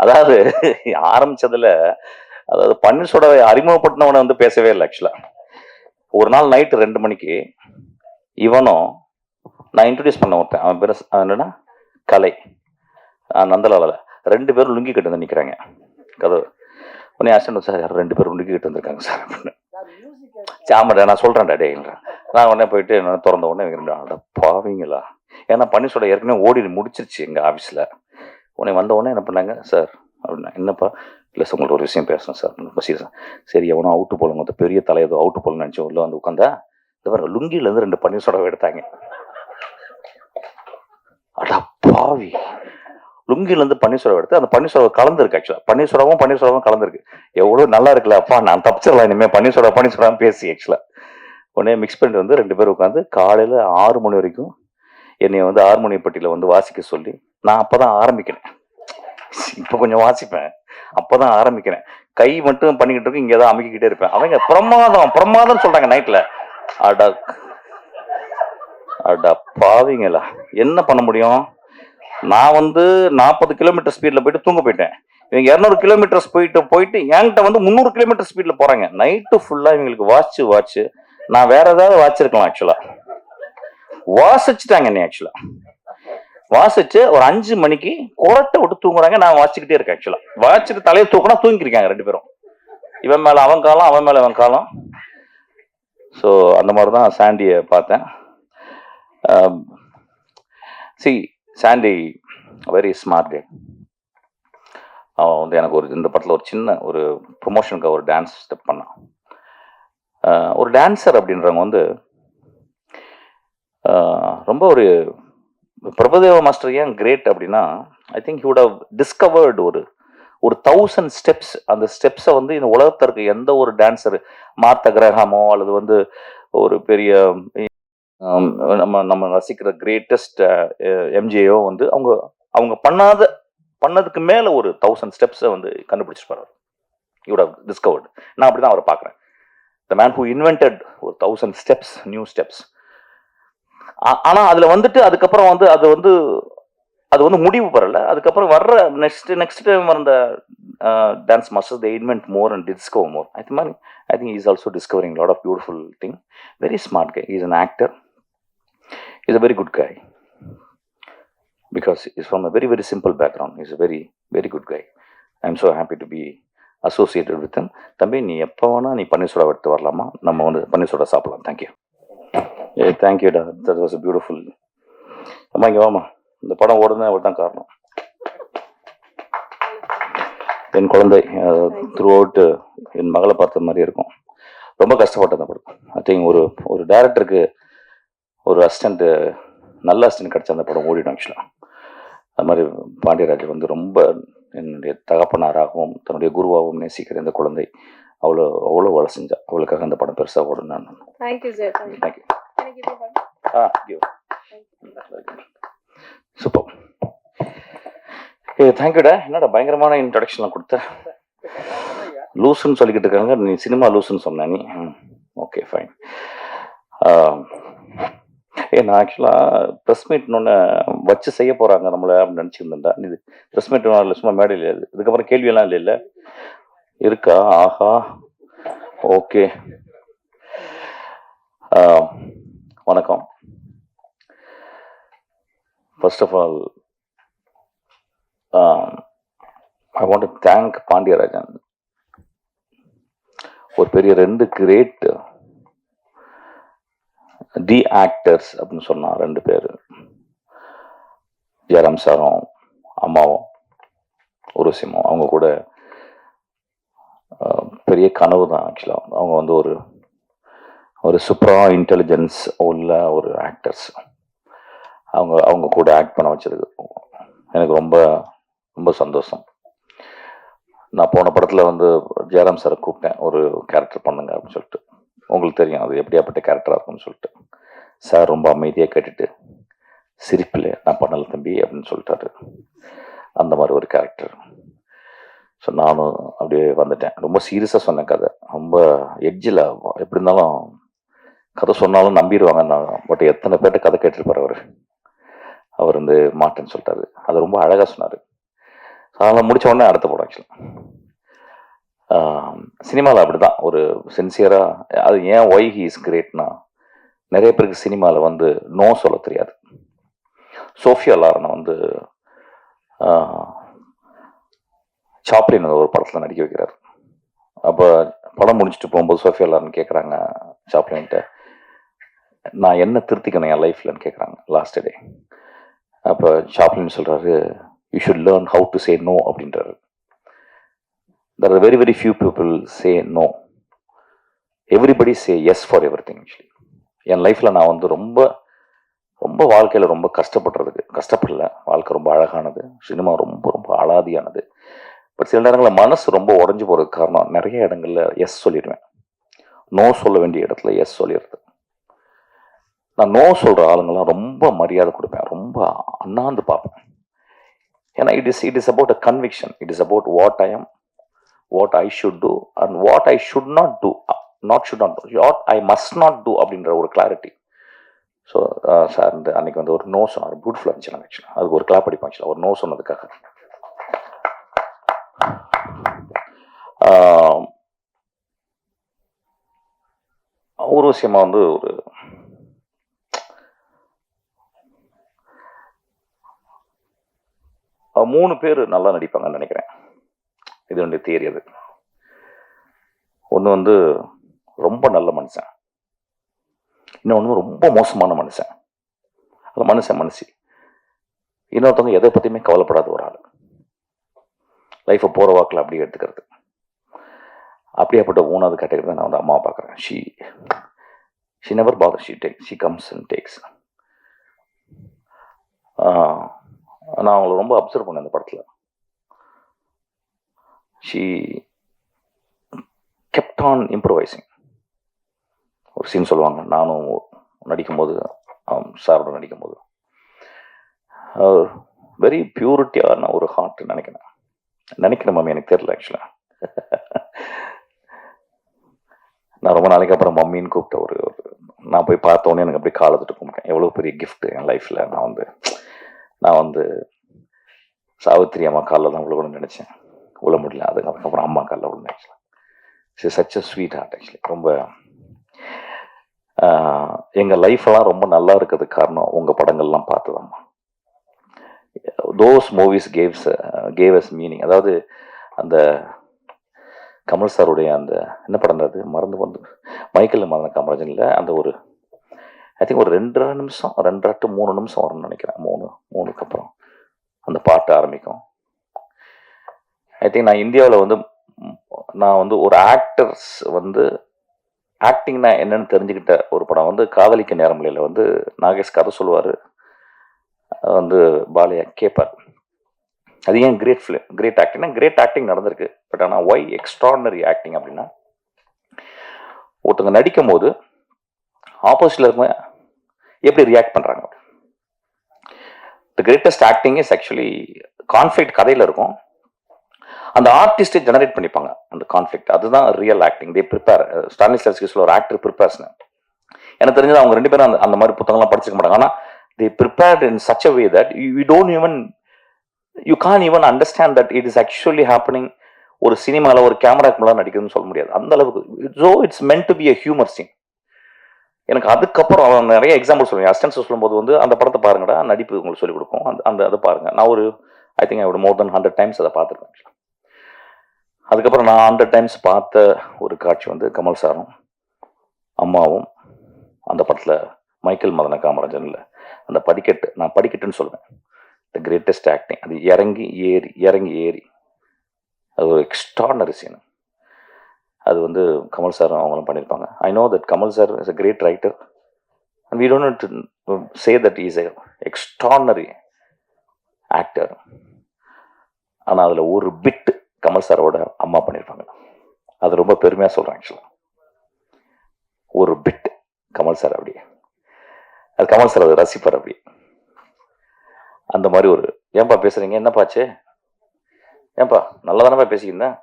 அதாவது ஆரம்பிச்சதுல அதாவது பன்னீர்சோட அறிமுகப்படுத்தினவனை வந்து பேசவே இல்லை ஆக்சுவலா. ஒரு நாள் நைட்டு 2 மணிக்கு இவனும் நான் இன்ட்ரடியூஸ் பண்ண ஒருத்தன், அவன் பேர் என்னன்னா கலை, நந்தலாவில் 2 பேரும் லுங்கி கட்டு வந்து நிற்கிறாங்க கதவு. உடனே ஆக்சிடென்ட் சார், யாரும் 2 பேரும் லுங்கி கட்டு வந்திருக்காங்க சார் அப்படின்னு. ஆமாடா நான் சொல்கிறேன்டா டேன்றேன். நான் உடனே போயிட்டு என்ன திறந்த உடனே பாவீங்களா, ஏன்னா பன்னீர்சோட ஏற்கனவே ஓடி முடிச்சிருச்சு எங்கள் ஆஃபீஸில். உடனே வந்த உடனே என்ன பண்ணாங்க சார் அப்படின்னா, என்னப்பா இல்லை சார் உங்கள்ட்ட ஒரு விஷயம் பேசணும் சார். சீரியஸா சரி, எவனோ அவுட்டு போல மொத்த பெரிய தலையதோ அவுட்டு போலன்னு நினச்சி உள்ள வந்து உட்காந்தா இந்த மாதிரி லுங்கிலேருந்து 2 பன்னீர்சோடாவை எடுத்தாங்க. அடா பாவி, லுங்கிலேருந்து பன்னீர்சோடாவை எடுத்து அந்த பன்னீர்சோடாவை கலந்துருக்கு. ஆக்சுவலாக பன்னீர்சோடாவும் கலந்துருக்கு. எவ்வளோ நல்லா இருக்குல்ல அப்பா, நான் தப்பிச்சிடலாம் இனிமேல் பன்னீர்சோடா பேசி. ஆக்சுவலாக உடனே மிக்ஸ் பண்ணிட்டு வந்து 2 பேரும் உட்காந்து காலையில் 6 மணி வரைக்கும் என்னை வந்து ஹார்மோனியப்பட்டியில் வந்து வாசிக்க சொல்லி, நான் அப்போ தான் ஆரம்பிக்கிறேன். இப்போ கொஞ்சம் வாசிப்பேன், அப்போ தான் ஆரம்பிக்கிறேன். கை மட்டும் பண்ணிக்கிட்டு இருக்கு, இங்கே தான் அமைக்கிட்டே இருப்பேன். அவங்க பிரமாதம் சொல்கிறாங்க நைட்டில். அடா பாவிங்களா, என்ன பண்ண முடியும்? நான் வந்து 40 கிலோமீட்டர் ஸ்பீடில் போயிட்டு தூங்க போயிட்டேன். இவங்க 200 கிலோமீட்டர்ஸ் போயிட்டு என்கிட்ட வந்து 300 கிலோமீட்டர் ஸ்பீடில் போகிறாங்க. நைட்டு ஃபுல்லாக இவங்களுக்கு வாட்ச் நான் வேற ஏதாவது வாட்சிருக்கலாம். ஆக்சுவலாக வாசிச்சுட்டாங்க என்னை. ஆக்சுவலாக வாசிச்சு ஒரு 5 மணிக்கு குரட்டை விட்டு தூங்குறாங்க. நான் வாசிச்சுக்கிட்டே இருக்கேன். ஆக்சுவலாக வாசிச்சுட்டு தலையை தூக்கினா தூங்கிருக்காங்க 2 பேரும். இவன் மேலே அவன் காலம், அவன் மேலே அவன் காலம். ஸோ அந்த மாதிரி தான் சாண்டியை பார்த்தேன். சாண்டி வெரி ஸ்மார்ட் டே. அவன் வந்து எனக்கு இந்த படத்தில் ஒரு சின்ன ஒரு ப்ரொமோஷனுக்கு ஒரு டான்ஸ் ஸ்டெப் பண்ணான். ஒரு டான்ஸர் அப்படின்றவங்க வந்து ரொம்ப ஒரு பிரபுதேவா மாஸ்டர் ஏன் கிரேட் அப்படின்னா, I think he would have discovered ஒரு 1000 ஸ்டெப்ஸ். அந்த ஸ்டெப்ஸை வந்து இந்த உலகத்தில் இருக்க எந்த ஒரு டான்ஸர், மார்த்த கிரகமோ அல்லது வந்து ஒரு பெரிய நம்ம ரசிக்கிற கிரேட்டஸ்ட் எம்ஜியோ வந்து அவங்க பண்ணதுக்கு மேலே ஒரு 1000 ஸ்டெப்ஸை வந்து கண்டுபிடிச்சிட்டு போறாரு. He would have discovered. நான் அப்படி தான் அவரை பார்க்குறேன். த மேன் ஹூ இன்வென்டட் ஒரு 1000 ஸ்டெப்ஸ், நியூ ஸ்டெப்ஸ். ஆனா அதுல வந்துட்டு அதுக்கப்புறம் வந்து அது வந்து முடிவு பெறல. அதுக்கப்புறம் வர்ற நெக்ஸ்ட் டைம் வந்த dance masters they invent more and discover more. I think is also discovering lot of beautiful thing. Very smart guy. Is an actor. He's a very good guy because he's from a very very simple background. He's a very very good guy. I'm so happy to be associated with him. தம்பி, நீ எப்போ வேணா நீ பன்னீர் soda எடுத்து வரலாமா, நம்ம வந்து பன்னீர் சோடா சாப்பிடலாம். தேங்க்யூ. தேங்க்யூடா, தட் வாஸ் பியூட்டிஃபுல். அம்மா இங்கே வாமா, இந்த படம் ஓடுனா அவர் தான் காரணம். என் குழந்தை த்ரூ அவுட் என் மகளை பார்த்த மாதிரி இருக்கும். ரொம்ப கஷ்டப்பட்டேன் அந்த படம். ஐ திங்க் ஒரு டைரக்டருக்கு ஒரு நல்ல அசிஸ்டன்ட் கிடச்ச அந்த படம் ஓடிடும். ஆக்சுவலாக அது மாதிரி பாண்டியராஜ் வந்து ரொம்ப என்னுடைய தகப்பனாராகவும் தன்னுடைய குருவாகவும் நேசிக்கிற இந்த குழந்தை அவ்வளோ வேலை செஞ்சா. அவளுக்காக அந்த படம் பெருசாக ஓடும். நான் தேங்க்யூ. சூப்பர். தேங்க்யூடா. என்னடா பயங்கரமான இன்ட்ரடக்ஷன்லாம் கொடுத்த. லூசுன்னு சொல்லிக்கிட்டு இருக்காங்க, நீ சினிமா லூசுன்னு சொன்ன நீ. Okay fine. நான் ஆக்சுவலாக ப்ரெஸ் மீட்னு வச்சு செய்ய போகிறாங்க நம்மளை அப்படின்னு நினச்சிருந்தேன்டா. இது ப்ரெஸ் மீட் இல்லை, சும்மா மேடை இல்லை. இதுக்கப்புறம் கேள்வியெல்லாம் இல்லை இருக்கா? ஆஹா, ஓகே. வணக்கம். First of all, I want to thank Pandiarajan. ஒரு பெரிய 2 கிரேட் ஆக்டர்ஸ் அப்படின்னு சொன்னா 2 பேர், ஜெயராம் சாரும் அம்மாவும் உருசிமும். அவங்க கூட பெரிய கனவு தான். ஆக்சுவலாக அவங்க வந்து ஒரு சூப்பரா இன்டெலிஜென்ஸ் உள்ள ஒரு ஆக்டர்ஸ். அவங்க கூட ஆக்ட் பண்ண வச்சது எனக்கு ரொம்ப ரொம்ப சந்தோஷம். நான் போன படத்தில் வந்து ஜெயராம் சாரை கூப்பிட்டேன், ஒரு கேரக்டர் பண்ணுங்க அப்படின்னு சொல்லிட்டு. உங்களுக்கு தெரியும் அது எப்படியாப்பட்ட கேரக்டராக இருக்கும்னு சொல்லிட்டு. சார் ரொம்ப அமைதியாக கேட்டுட்டு சிரிப்பில் நான் பண்ணலை தம்பி அப்படின்னு சொல்லிட்டாரு. அந்த மாதிரி ஒரு கேரக்டர். ஸோ நானும் அப்படியே வந்துட்டேன். ரொம்ப சீரியஸாக சொன்னேன் கதை. ரொம்ப எட்ஜில் எப்படி இருந்தாலும் கதை சொன்னாலும் நம்பிடுவாங்க நான். பட் எத்தனை பேர்கிட்ட கதை கேட்டிருப்பார் அவர் வந்து மாட்டேன்னு சொல்லிட்டாரு. அது ரொம்ப அழகாக சொன்னார். ஸோ அதெல்லாம் முடிச்ச உடனே அடுத்த படம் ஆக்சுவலாக. சினிமாவில் அப்படி தான் ஒரு சின்சியராக. அது ஏன் ஒய் ஹி இஸ் கிரேட்னா, நிறைய பேருக்கு சினிமாவில் வந்து நோ சொல்ல தெரியாது. சோஃபியா லாரனை வந்து சாப்ளின் ஒரு படத்தில் நடிக்க வைக்கிறார். அப்போ படம் முடிச்சுட்டு போகும்போது சோஃபியா லாரன் கேட்குறாங்க சாப்ளின்கிட்ட, நான் என்ன திருத்திக்கணும் என் லைஃப்லன்னு கேட்குறாங்க லாஸ்ட் டே. அப்போ சாப்ளின் சொல்கிறாரு, you should learn how to say no அப்படின்றாரு. There are very, very few people say no. Everybody say yes for everything actually. என் லைஃப்பில் நான் வந்து ரொம்ப ரொம்ப வாழ்க்கையில் ரொம்ப கஷ்டப்படல. வாழ்க்கை ரொம்ப அழகானது, சினிமா ரொம்ப ரொம்ப அலாதியானது. பட் சில நேரங்களில் மனசு ரொம்ப உடஞ்சி போகிறதுக்கு காரணம் நிறைய இடங்களில் எஸ் சொல்லிடுவேன். நோ சொல்ல வேண்டிய இடத்துல எஸ் சொல்லிடுறது. நான் நோ சொல்கிற ஆளுங்கெல்லாம் ரொம்ப மரியாதை கொடுப்பேன், ரொம்ப அண்ணாந்து பார்ப்பேன். ஏன்னா it is about a conviction. It is about what I am, what I should do and what I should not do, what I must not do அப்படின்ற ஒரு கிளாரிட்டி. ஸோ சார் இந்த அன்னைக்கு வந்து ஒரு நோ சொன்னார், பியூட்டிஃபுல்லாக இருந்துச்சு. ஆக்சுவலாக அதுக்கு ஒரு கிளாப் அடிப்போம் ஆக்சுவலாக, ஒரு நோ சொன்னதுக்காக. ஒரு விஷயமா வந்து ஒரு மூணு பேர் நல்லா நடிப்பாங்கன்னு நினைக்கிறேன். இது ஒன்று தியரி. அது ஒன்று வந்து ரொம்ப நல்ல மனுஷன், இன்னொன்று ரொம்ப மோசமான மனுஷன். அது மனுஷி. இன்னொருத்தவங்க எதை பற்றியுமே கவலைப்படாத ஒரு ஆள், லைஃப்பை போகிற வாக்கில் அப்படியே எடுத்துக்கிறது. அப்படியேப்பட்ட மூணாவது கேட்டகரி தான் நான் வந்து அம்மாவை பார்க்குறேன். She never bother, she comes and takes. நான் அவங்கள ரொம்ப அப்சர்வ் பண்ணேன் இந்த படத்தில். She kept on improvising. ஒரு சீன் சொல்லுவாங்க, நானும் நடிக்கும்போது, சாரோட நடிக்கும்போது, வெரி பியூரிட்டியான ஒரு ஹார்ட் நினைக்கிறேன் மம்மி, எனக்கு தெரியல ஆக்சுவலாக. நான் ரொம்ப நாளைக்கு அப்புறம் மம்மின்னு கூப்பிட்ட நான் போய் பார்த்தோன்னே எனக்கு அப்படியே காலத்துட்டு கும்பிட்டேன். எவ்வளோ பெரிய கிஃப்ட் என் லைஃப்பில். நான் வந்து சாவித்திரி அம்மா காலில் தான் விழுகணும்னு நினச்சேன், விழ முடியல. அதுக்கப்புறம் அம்மா காலில் விழுந்தேன். ஆக்சுவலாக such a sweet heart actually. ரொம்ப எங்கள் லைஃப்பெல்லாம் ரொம்ப நல்லா இருக்கிறதுக்கு காரணம் உங்கள் படங்கள்லாம் பார்த்துதாம்மா. Those movies gave us meaning. அதாவது அந்த கமல் சாருடைய அந்த என்ன படம் அது மறந்து வந்து மைக்கேல் மதன காமராஜனில் அந்த ஒரு ஐ திங்க் ஒரு 2.5 நிமிஷம் 2 to 3 நிமிஷம் வரும்னு நினைக்கிறேன். 3க்கு அப்புறம் அந்த பாட்டு ஆரம்பிக்கும். ஐ திங்க் நான் இந்தியாவில் வந்து நான் வந்து ஒரு ஆக்டர்ஸ் வந்து ஆக்டிங்னா என்னன்னு தெரிஞ்சுக்கிட்ட ஒரு படம் வந்து காதலிக்க நேரமில்லையில் வந்து நாகேஷ் கதை சொல்லுவார், வந்து பாலையா கேட்பார். அது ஏன் கிரேட் ஆக்டிங்னா கிரேட் ஆக்டிங் நடந்திருக்கு. பட் ஆனால் ஒய் எக்ஸ்ட்ராடினரி ஆக்டிங் அப்படின்னா, ஒருத்தவங்க நடிக்கும் போது ஆப்போசிட்ல இருக்கவங்க எப்படி ரியாக்ட் பண்ணுறாங்க. The greatest acting is actually conflict கதையில் இருக்கும், அந்த ஆர்டிஸ்டை ஜெனரேட் பண்ணிப்பாங்க அந்த கான்ஃப்ளிக்ட். அதுதான் ரியல் ஆக்டிங். தே ப்ரிப்பேர். ஸ்டானிஸ்லாவ்ஸ்கி சொல்ல ஒரு ஆக்டர் ப்ரிப்பேர்ஸ்னு எனக்கு தெரிஞ்சது. அவங்க 2 பேரும் அந்த மாதிரி புத்தகம்லாம் படிச்சுக்க மாட்டாங்க. ஆனால் they prepared in such a way that you can even understand that it is actually happening. ஒரு சினிமாவில் ஒரு கேமராக்கு மேலே நடிக்கிறதுன்னு சொல்ல முடியாது அந்த அளவுக்கு. So it's meant to be a humour scene. எனக்கு அதுக்கப்புறம் அவன் நிறைய எக்ஸாம்பிள் சொல்லுவேன். அஸ்டன்ஸ் சொல்லும்போது வந்து அந்த படத்தை பாருங்கடா, நடிப்பு உங்களுக்கு சொல்லிக் கொடுக்கும், அதை பாருங்க. நான் ஒரு I think I more then 100 times அதை பார்த்துருக்கேன். அதுக்கப்புறம் நான் 100 times பார்த்த ஒரு காட்சி வந்து கமல் சாரும் அம்மாவும் அந்த படத்தில் மைக்கேல் மதன காமராஜனில் அந்த படிக்கட்டு, நான் படிக்கட்டுன்னு சொல்லுவேன், த கிரேட்டஸ்ட் ஆக்டிங். அது இறங்கி ஏறி அது ஒரு எக்ஸ்ட்ராடினரி சீன். அது வந்து கமல் சாரும் அவங்களும் பண்ணியிருப்பாங்க. I know that Kamal sir is a great writer and we don't say that is a extraordinary actor. ஆனால் அதில் ஒரு பிட் கமல் சாரோட அம்மா பண்ணியிருப்பாங்க. அது ரொம்ப பெருமையாக சொல்கிறேன் ஆக்சுவலாக. ஒரு பிட் கமல் சார் அப்படி, அது கமல் சார் அதை ரசிப்பார் அப்படி. அந்த மாதிரி ஒரு ஏன்பா பேசுறீங்க, என்னப்பாச்சு, ஏன்பா நல்லா தானப்பா பேசிக்கிருந்தேன்.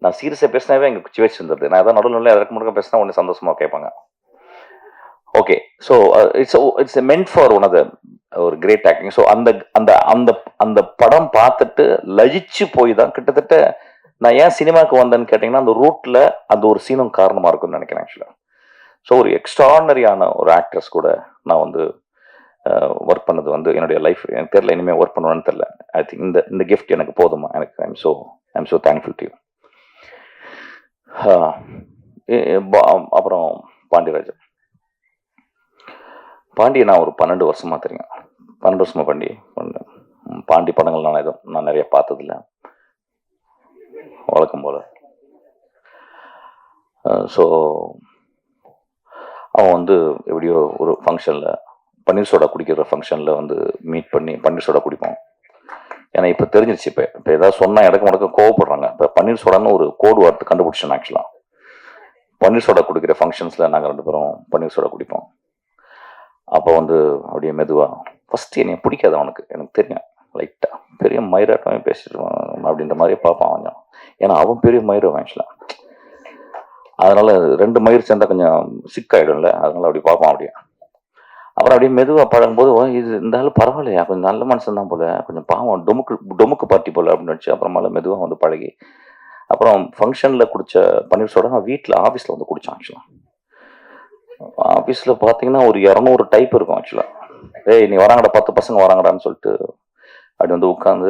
நான் சீரியஸாக பேசினாவே எங்கள் குச்சி வச்சு வந்துடுது. நான் எதாவது நடுவில் எதற்கு முழுக்க பேசினா ஒன்று சந்தோஷமாக கேட்பாங்க. Okay, so it's meant for one of the ஒரு கிரேட் ஆக்டிங். ஸோ அந்த அந்த அந்த அந்த படம் பார்த்துட்டு லஜிச்சு போய் தான் கிட்டத்தட்ட நான் ஏன் சினிமாவுக்கு வந்தேன்னு கேட்டிங்கன்னா அந்த ரூட்டில் அந்த ஒரு சீனும் காரணமாக இருக்கும்னு நினைக்கிறேன் ஆக்சுவலாக. ஸோ ஒரு எக்ஸ்ட்ரானரியான ஒரு ஆக்ட்ரஸ் கூட நான் வந்து ஒர்க் பண்ணது வந்து என்னுடைய லைஃப் எனக்கு தெரியல, இனிமேல் ஒர்க் பண்ணுவேன்னு தெரியல. ஐ திங்க் இந்த கிஃப்ட் எனக்கு போதுமா, எனக்கு I'm so thankful to you. அப்புறம் பாண்டியராஜன். பாண்டியை நான் ஒரு 12 வருஷமா தெரியும். 12 வருஷமா பாண்டி படங்கள் நான் நிறைய பார்த்ததில்ல, வழக்கம் போல. ஸோ அவன் வந்து எப்படியோ ஒரு ஃபங்க்ஷனில் பன்னீர் சோடா குடிக்கிற ஃபங்க்ஷனில் வந்து மீட் பண்ணி பன்னீர் சோடா குடிப்போம். ஏன்னா இப்போ தெரிஞ்சிருச்சு, இப்போ ஏதாவது சொன்னால் இடக்கு முடக்க கோவப்படுறாங்க. இப்போ பன்னீர் சோடான்னு ஒரு கோடு வார்த்தை கண்டுபிடிச்சேன் ஆக்சுவலாக. பன்னீர் சோடா குடிக்கிற ஃபங்க்ஷன்ஸில் நாங்கள் 2 பேரும் பன்னீர் சோடா குடிப்போம். அப்போ வந்து அப்படியே மெதுவாக ஃபஸ்ட்டு என்னை பிடிக்காது அவனுக்கு, எனக்கு தெரியும். லைட்டாக பெரிய மயிராட்டமே பேசிடுவான் அப்படின்ற மாதிரியே பார்ப்பான் அவன். ஏன்னா அவன் பெரிய மயிரும் ஆக்சுவலாக. அதனால 2 மயிர் சேர்ந்தா கொஞ்சம் சிக்காயிடும்ல, அதனால அப்படி பார்ப்பான் அப்படியே. அப்புறம் அப்படியே மெதுவாக பழகும்போது இது இந்த ஆள் பரவாயில்லையா, கொஞ்சம் நல்ல மனுஷன் தான் போல, கொஞ்சம் பாவம் டொமுக்கு பார்ட்டி போல அப்படின்னு வச்சு அப்புறமால மெதுவாக வந்து பழகி அப்புறம் ஃபங்க்ஷனில் குடித்த பன்னீர் சோடா நான் வீட்டில் ஆஃபீஸில் வந்து குடித்தான் ஆக்சுவலாக. ஆஃபீஸில் பார்த்தீங்கன்னா ஒரு 200 டைப் இருக்கும் ஆக்சுவலாக. ஏய் நீ வராங்கடா, 10 பசங்க வராங்கடான்னு சொல்லிட்டு அப்படி வந்து உட்காந்து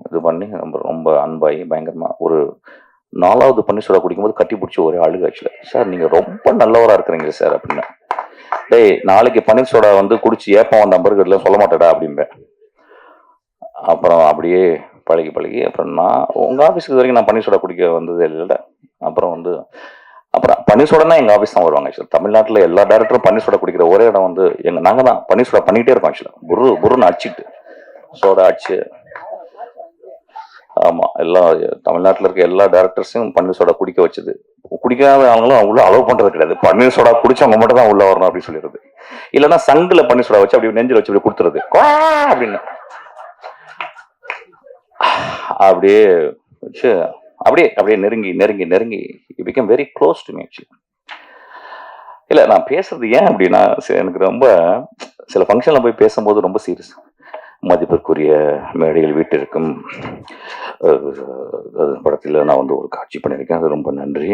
இது பண்ணி ரொம்ப அன்பாகி பயங்கரமாக ஒரு 4வது பன்னீர் சோடா குடிக்கும்போது கட்டி பிடிச்சி ஒரே அழுகு ஆக்சுவலாக. சார் நீங்கள் ரொம்ப நல்லவராக இருக்கிறீங்க சார் அப்படின்னா. டேய் நாளைக்கு பன்னீர் சோடா வந்து குடிச்சு ஏப்பம் வந்த நம்பர்கள்லாம் சொல்ல மாட்டேடா அப்படிம்பேன். அப்புறம் அப்படியே பழகி அப்புறம் நான் உங்கள் ஆஃபீஸுக்கு வரைக்கும் நான் பன்னீர் சோடா குடிக்க வந்ததே இல்லை. அப்புறம் பன்னீர் சோடனா எங்கள் ஆஃபீஸ் தான் வருவாங்க ஆக்சுவலாக. தமிழ்நாட்டில் எல்லா டேரக்டரும் பன்னீர் சோடா குடிக்கிற ஒரே இடம் வந்து நாங்கள் தான் பன்னீர் சோடா பண்ணிகிட்டே இருக்கோம் ஆக்சுவலாக. புருன்னு அடிச்சுட்டு சோடா அடிச்சு. ஆமாம், எல்லா தமிழ்நாட்டில் இருக்க எல்லா டேரக்டர்ஸையும் பன்னீர் சோடா குடிக்க வச்சது. குடிக்காத அவங்களும் அவங்களும் அலோவ் பண்ணுறது கிடையாது. பன்னீர் சோடா குடிச்சவங்க மட்டும் தான் உள்ள வரணும் அப்படின்னு சொல்லிடுறது. இல்லைன்னா சங்கில் பன்னீர் சோடா வச்சு அப்படி நெஞ்சில் வச்சு அப்படி கொடுத்துறது அப்படின்னு அப்படியே வச்சு அப்படியே நெருங்கி it become very close to me actually. இல்லை நான் பேசுறது ஏன் அப்படின்னா, எனக்கு ரொம்ப சில ஃபங்க்ஷனில் போய் பேசும்போது ரொம்ப சீரியஸ். மதிப்பிற்குரிய மேடையில் வீட்டிற்கும் படத்தில் நான் வந்து ஒரு காட்சி பண்ணியிருக்கேன், அது ரொம்ப நன்றி.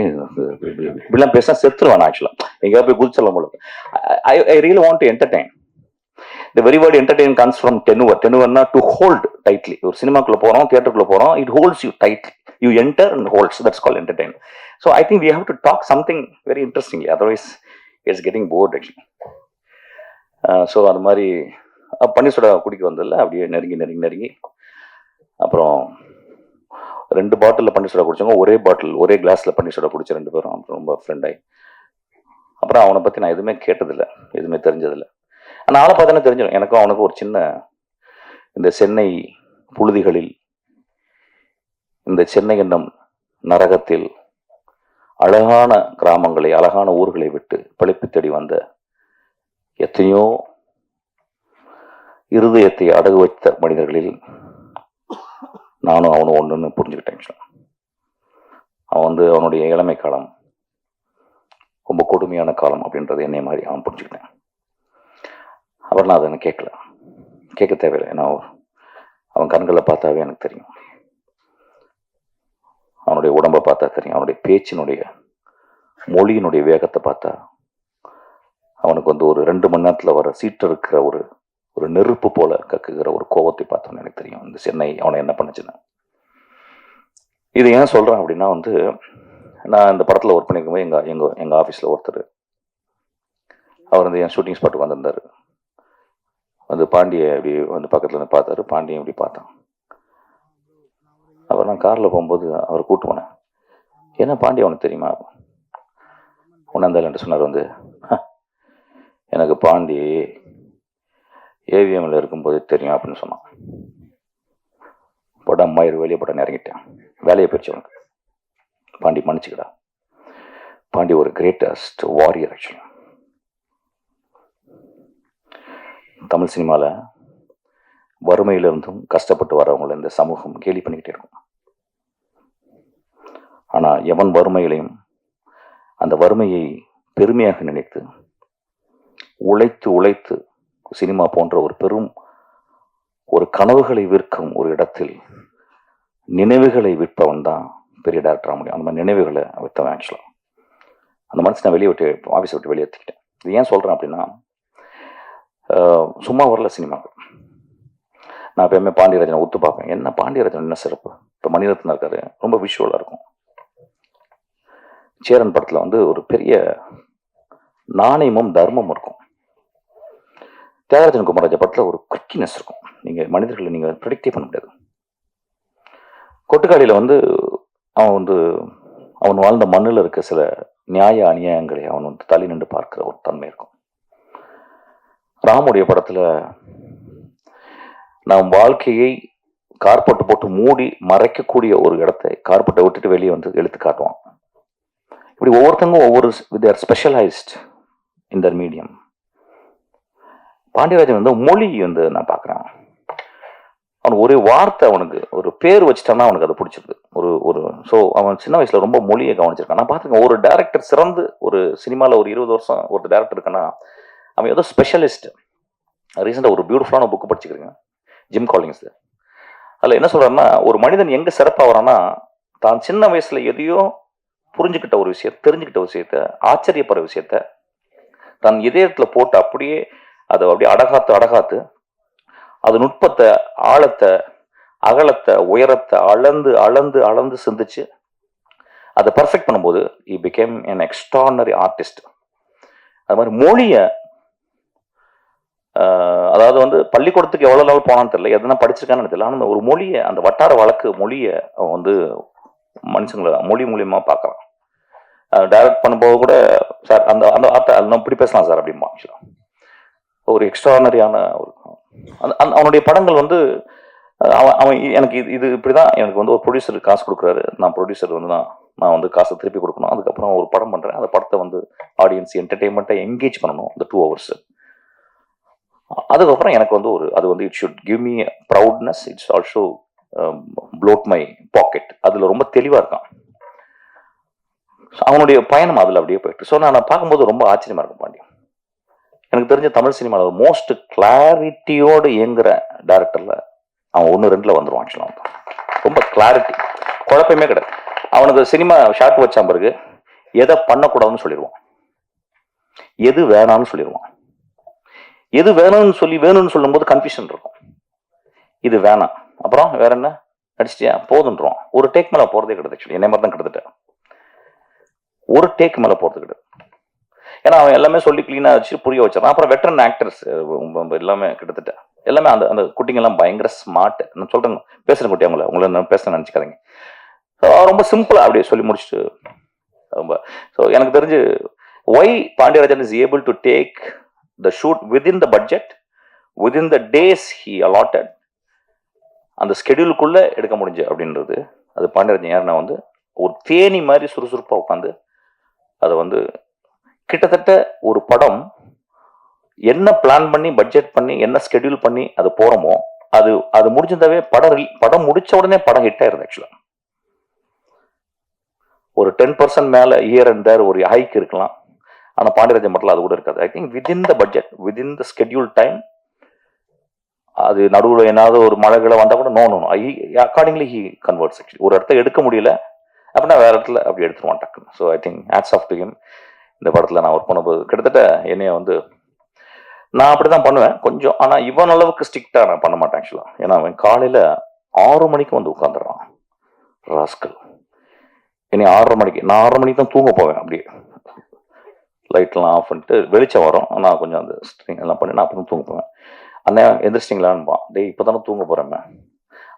இப்படிலாம் பேசினா செத்துருவேன் ஆக்சுவலாக. எங்கேயாவது போய் குதிச்சலாம் போல. I really want to entertain. The very word entertain comes from tenure. Tenure to hold tightly. ஒரு சினிமாக்குள்ள போறோம், தியேட்டருக்குள்ள போறோம், it holds you tightly. You enter and holds. That's called entertain. So I think we have to talk something very interestingly. Otherwise, it's getting bored actually. So அந்த மாதிரி பன்னீர் soda குடிக்க வந்ததில்ல, அப்படியே நெருங்கி அப்புறம் 2 பாட்டில் பன்னீர் சோடா குடிச்சவங்க ஒரே கிளாஸ்ல பன்னீர் சோடா குடிச்ச 2 பேரும் அப்புறம் ரொம்ப ஃப்ரெண்ட் ஆகி. அப்புறம் அவனை பத்தி நான் எதுவுமே கேட்டதில்லை, எதுவுமே தெரிஞ்சதில்லை. அந்த ஆளை பார்த்தானே தெரிஞ்சிடும். எனக்கும் அவனுக்கும் ஒரு சின்ன இந்த சென்னை புழுதிகளில், இந்த சென்னை என்னும் நரகத்தில் அழகான கிராமங்களை அழகான ஊர்களை விட்டு பிழைப்பு தேடி வந்த எத்தனையோ இருதயத்தை அடகு வைத்த மனிதர்களில் நானும் அவனும் ஒன்றுன்னு புரிஞ்சுக்கிட்டேன். அவன் வந்து அவனுடைய இளமை காலம் ரொம்ப கொடுமையான காலம் அப்படின்றது என்னை மாதிரி அவன் புரிஞ்சுக்கிட்டேன். அப்புறம் நான் அதை கேட்க தேவையில்லை. ஏன்னா அவன் கண்களை பார்த்தாவே எனக்கு தெரியும், அவனுடைய உடம்பை பார்த்தா தெரியும், அவனுடைய பேச்சினுடைய மொழியினுடைய வேகத்தை பார்த்தா அவனுக்கு வந்து ஒரு 2 மணி நேரத்தில் வர சீட்டு இருக்கிற ஒரு நெருப்பு போல கக்குகிற ஒரு கோபத்தை பார்த்தோன்னு எனக்கு தெரியும் இந்த சென்னை அவனை என்ன பண்ணுச்சுன்னு. இது ஏன் சொல்கிறேன் அப்படின்னா வந்து, நான் இந்த படத்தில் ஒர்க் பண்ணியிருக்கும்போது எங்கள் ஆஃபீஸில் ஒருத்தர் அவர் வந்து என் ஷூட்டிங் ஸ்பாட்டுக்கு வந்திருந்தார். வந்து பாண்டியை அப்படி வந்து பக்கத்தில் வந்து பார்த்தாரு. பாண்டியை இப்படி பார்த்தான். அப்புறம் நான் காரில் போகும்போது அவர் கூப்பிட்டு போனேன். ஏன்னா பாண்டி அவனுக்கு தெரியுமா உணர்ந்தால் சொன்னார். வந்து எனக்கு பாண்டி ஏவிஎம்ல இருக்கும்போது தெரியும் அப்படின்னு சொன்னான். படம் மயிறு வெளியே படம் இறங்கிட்டேன், வேலையை போயிடுச்சு அவனுக்கு. பாண்டி மன்னிச்சுக்கடா, பாண்டி ஒரு கிரேட்டஸ்ட் வாரியர் ஆக்சுவலி. தமிழ் சினிமாவில் வறுமையிலிருந்தும் கஷ்டப்பட்டு வரவங்களை இந்த சமூகம் கேலி பண்ணிக்கிட்டே இருக்கும். ஆனால் எவன் வறுமையிலையும் அந்த வறுமையை பெருமையாக நினைத்து உழைத்து உழைத்து சினிமா போன்ற ஒரு பெரும் ஒரு கனவுகளை விற்கும் ஒரு இடத்தில் நினைவுகளை விற்பவன் தான் பெரிய டேரக்டர் ஆக முடியும். அந்த மாதிரி நினைவுகளை விற்றவன் ஆக்சுவலாக. அந்த மனசு நான் வெளியே விட்டு ஆஃபீஸை விட்டு வெளியேற்றிக்கிட்டேன். இது ஏன் சொல்கிறேன் அப்படின்னா, சும்மா வரல சினிமாவுக்கு. நான் எப்பயுமே பாண்டியராஜனை ஒத்து பார்ப்பேன். என்ன பாண்டியராஜன் என்ன சிறப்பு? இப்போ மணிரத்னம் இருக்காரு, ரொம்ப விஷுவலாக இருக்கும். சேரன் படத்தில் வந்து ஒரு பெரிய நாணயமும் தர்மமும் இருக்கும். தியாகராஜன் குமாரராஜா படத்தில் ஒரு குவிக்கினஸ் இருக்கும். நீங்கள் மனிதர்களை நீங்கள் ப்ரெடிக்டே பண்ண முடியாது. கொட்டுக்காடியில் வந்து அவன் வாழ்ந்த மண்ணில் இருக்க சில நியாய அநியாயங்களை அவன் வந்து தள்ளி நின்று பார்க்கிற ஒரு தன்மை இருக்கும். ராமுடைய படத்தில் நம் வாழ்க்கையை கார்பெட்டு போட்டு மூடி மறைக்கக்கூடிய ஒரு இடத்தை கார்பெட்டை விட்டுட்டு வெளியே வந்து எடுத்து காட்டுவான். இப்படி ஒவ்வொருத்தங்க ஒவ்வொரு they are specialised in their medium. Pandiarajan வந்து மொழி வந்து நான் பார்க்குறேன். அவனுக்கு ஒரே வார்த்தை, அவனுக்கு ஒரு பேர் வச்சுட்டான்னா அவனுக்கு அது பிடிச்சிருக்கு. ஸோ அவன் சின்ன வயசுல ரொம்ப மொழியை கவனிச்சிருக்கான். நான் பார்த்துருக்கேன், ஒரு டேரக்டர் சிறந்து ஒரு சினிமாவில் ஒரு 20 வருஷம் ஒரு டேரக்டர் இருக்கான்னா அவன் ஏதோ ஸ்பெஷலிஸ்ட். ரீசெண்டாக ஒரு பியூட்டிஃபுல்லான புக்கு படிச்சுக்கிறேங்க, ஜிம் காலிங்ஸ். அதில் என்ன சொல்கிறாருன்னா, ஒரு மனிதன் எங்கே சிறப்பாக வரான்னா, தான் சின்ன வயசுல எதையோ புரிஞ்சுக்கிட்ட ஒரு விஷயம், தெரிஞ்சுக்கிட்ட விஷயத்த, ஆச்சரியப்படுற விஷயத்த தன் இதயத்தில் போட்டு அப்படியே அதை அப்படியே அடகாத்து அது நுட்பத்தை, ஆழத்தை, அகலத்தை, உயரத்தை அளந்து சிந்திச்சு அதை பர்ஃபெக்ட் பண்ணும்போது he became an extraordinary artist. அது மாதிரி மொழியை, அதாவது வந்து பள்ளிக்கூடத்துக்கு எவ்வளோ லெவல் போனான்னு தெரியல, எதுனா படிச்சிருக்கான்னு தெரியல, ஆனால் ஒரு மொழியை, அந்த வட்டார வழக்கு மொழியை வந்து மனுஷங்களை மொழி மூலியமாக பார்க்குறான். டைரக்ட் பண்ணும்போது கூட சார் அந்த அந்த வார்த்தை அது இப்படி பேசலாம் சார் அப்படிம்பா. ஆக்சுவலாக ஒரு எக்ஸ்ட்ரானரியான ஒரு அவனுடைய படங்கள் வந்து அவன் எனக்கு இது இப்படிதான். எனக்கு வந்து ஒரு ப்ரொடியூசர் காசு கொடுக்குறாரு, நான் ப்ரொடியூசர் வந்து நான் வந்து காசை திருப்பி கொடுக்கணும். அதுக்கப்புறம் ஒரு படம் பண்ணுறேன், அந்த படத்தை வந்து ஆடியன்ஸ் என்டர்டெயின்மெண்ட்டை என்கேஜ் பண்ணணும் இந்த 2 hours. அதுக்கப்புறம் எனக்கு வந்து அது வந்து it should give me proudness, it's also blowed my pocket. அதில் ரொம்ப தெளிவாக இருக்கான். அவனுடைய பயணம் அதில் அப்படியே போயிட்டு. ஸோ நான் பார்க்கும்போது ரொம்ப ஆச்சரியமா இருக்கும். பாண்டி எனக்கு தெரிஞ்ச தமிழ் சினிமாவில் மோஸ்ட் கிளாரிட்டியோடு இயங்குற டேரக்டரில் அவன் 1-2 வந்துடுவான். ஆக்சுவலாக ரொம்ப கிளாரிட்டி, குழப்பமே கிடையாது. அவனுக்கு சினிமா ஷார்ட் வச்சா பிறகு எதை பண்ணக்கூடாதுன்னு சொல்லிடுவான், எது வேணாம்னு சொல்லிடுவான். எது வேணும்னு சொல்லும்போது கன்ஃபியூஷன் இருக்கும். இது வேணாம், அப்புறம் வேற என்ன நடிச்சிட்டியா போதுன்றான். ஒரு டேக் மேலே போகிறதே கிடையாது. ஆக்சுவலி என்னை மாதிரி தான் கிட்டத்தட்ட ஒரு டேக் மேலே போகிறது கிடையாது. ஏன்னா அவன் எல்லாமே சொல்லி கிளீனாக வச்சு புரிய வச்சிடறான். அப்புறம் வெட்டரன் ஆக்டர்ஸ் எல்லாமே கிட்டத்தட்ட எல்லாமே அந்த குட்டிங்கெல்லாம் பயங்கர ஸ்மார்ட். நான் சொல்கிறேன், பேசுகிறேன் குட்டி, உங்களை நான் பேச நினச்சிக்காதீங்க. ஸோ ரொம்ப சிம்பிளாக அப்படியே சொல்லி முடிச்சுட்டு ரொம்ப. ஸோ எனக்கு தெரிஞ்சு why Pandiarajan is able to take the shoot within the budget, within the days he allotted, அந்த ஸ்கெடியூலுக்குள்ளே எடுக்க முடிஞ்சு அப்படின்றது. அது பாண்டியராஜன் யாருன்னா வந்து ஒரு தேனி மாதிரி சுறுசுறுப்பாக உட்காந்து அதை வந்து கிட்டத்தட்ட ஒரு படம் என்ன பிளான் பண்ணி பட்ஜெட் பண்ணி என்ன ஸ்கெடியூல் பண்ணி அது போறோமோ அது முடிஞ்சிருந்தாவே படம் முடிச்ச உடனே படம் ஹிட் ஆயிருது. ஆக்சுவலா ஒரு 10% மேல இயர் அண்ட் தேர் ஒரு ஹைக் இருக்கலாம். ஆனா பாண்டியராஜன் மட்டும் அது கூட இருக்காது. I think within the budget, within the schedule time, அது நடுவில் என்னாவது ஒரு மழைகளை வந்தா கூட no accordingly he converts. Actually ஒரு இடத்த எடுக்க முடியல அப்படின்னா வேற இடத்துல அப்படி எடுத்துருவான் டக்குன்னு. So I think hats off to him. இந்த படத்தில் நான் ஒர்க் பண்ணும்போது கிட்டத்தட்ட என்னைய வந்து நான் அப்படி தான் பண்ணுவேன் கொஞ்சம். ஆனால் இவன் அளவுக்கு ஸ்ட்ரிக்டாக நான் பண்ண மாட்டேன் ஆக்சுவலாக. ஏன்னா அவன் காலையில் 6 மணிக்கு வந்து உட்காந்துடுறான் ராஸ்கல். என்னை 6:30 மணிக்கு, நான் 6:30 மணிக்கு தான் தூங்க போவேன். அப்படியே லைட்லாம் ஆஃப் பண்ணிட்டு வெளிச்சம் வரும், நான் கொஞ்சம் அந்த ஸ்ட்ரிங் எல்லாம் பண்ணி நான் அப்போ தான் தூங்க போவேன். அண்ணே எந்திரிச்சிட்டிங்களான்பான். டேய் இப்போ தானே தூங்க போகிறேன்.